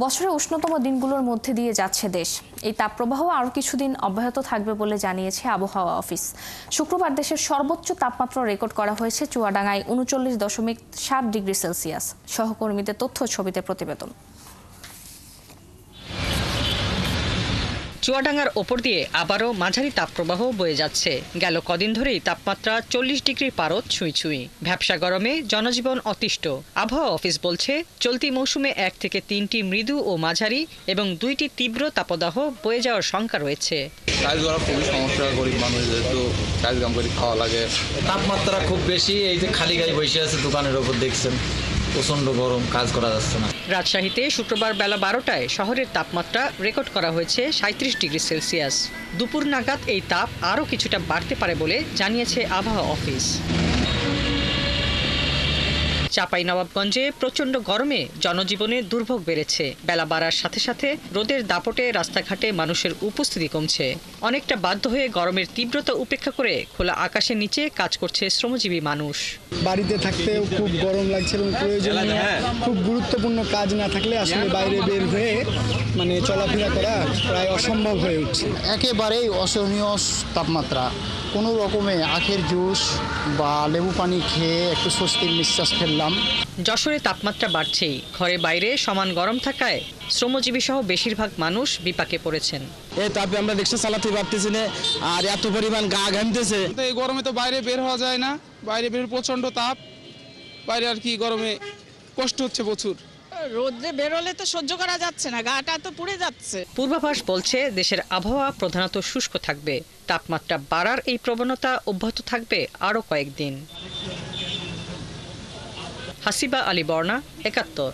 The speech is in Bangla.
বছরের উষ্ণতম দিনগুলোর মধ্যে দিয়ে যাচ্ছে দেশ। এই তাপপ্রবাহ আরও কিছুদিন অব্যাহত থাকবে বলে জানিয়েছে আবহাওয়া অফিস। শুক্রবার দেশের সর্বোচ্চ তাপমাত্রা রেকর্ড করা হয়েছে চুয়াডাঙ্গায় ৩৯.৭ ডিগ্রি সেলসিয়াস। সহকর্মীদের তথ্য ছবিতে প্রতিবেদন। চুয়াডাঙ্গার ওপর দিয়ে আবারও মাঝারি তাপপ্রবাহ বয়ে যাচ্ছে। গেল কদিন ধরেই তাপমাত্রা 40 ডিগ্রির পারদ ছুঁই ছুঁই। ভ্যাপসা গরমে জনজীবন অতিষ্ঠ। আবহাওয়া অফিস বলছে, চলতি মৌসুমে 1 থেকে 3টি মৃদু ও মাঝারি এবং 2টি তীব্র তাপদাহ বয়ে যাওয়ার শঙ্কা রয়েছে। কাজ করা খুবই সমস্যা, গরিব মানুষ যেহেতু কাজ কাম করে খাওয়া লাগে। তাপমাত্রা খুব বেশি, এই যে খালি গায়ে বসে আছে দোকানের ওপর দেখছেন, প্রচন্ড গরম, কাজ করা যাচ্ছে না। রাজশাহীতে শুক্রবার বেলা 12টায় শহরের তাপমাত্রা রেকর্ড করা হয়েছে 37 ডিগ্রি সেলসিয়াস। দুপুর নাগাদ এই তাপ আরও কিছুটা বাড়তে পারে বলে জানিয়েছে আবহাওয়া অফিস। চাঁপাইনবাবগঞ্জে প্রচণ্ড গরমে জনজীবনে দুর্ভোগ বেড়েছে। বেলা বাড়ার সাথে সাথে রোদের দাপটে রাস্তাঘাটে মানুষের উপস্থিতি কমছে। অনেকটা বাধ্য হয়ে গরমের তীব্রতা উপেক্ষা করে খোলা আকাশের নিচে কাজ করছে শ্রমজীবী মানুষ। বাড়িতে থাকতেও খুব গরম লাগছে এবং প্রয়োজনীয় খুব গুরুত্বপূর্ণ কাজ না থাকলে আসলে বাইরে বের হয়ে চলাফেরা করা প্রায় অসম্ভব হয়ে উঠছে। একেবারেই অসহনীয় তাপমাত্রা। কোনো রকমে আখের জুস বা লেবু পানি খেয়ে একটু স্বস্তির নিঃশ্বাস ফেললাম। যশোরে তাপমাত্রা বাড়ছেই, ঘরে বাইরে সমান গরম থাকায় শ্রমজীবী সহ বেশিরভাগ মানুষ বিপাকে পড়েছেন। এই তাপে আমরা রিক্সা চালাতে পারতেছি না, আর এত পরিমাণ গা ঘামতেছে। এই গরমে তো বাইরে বের হওয়া যায় না, বাইরে বের প্রচন্ড তাপ, বাইরে আর কি গরমে কষ্ট হচ্ছে প্রচুর। রোদে বেরোলে তো সহ্য করা যাচ্ছে না, গাটা তো পুড়ে যাচ্ছে। পূর্বাভাস বলছে দেশের আবহাওয়া প্রধানত শুষ্ক থাকবে। তাপমাত্রা বাড়ার এই প্রবণতা অব্যাহত থাকবে আরও কয়েকদিন। হাসিবা আলী বর্ণা, ৭১।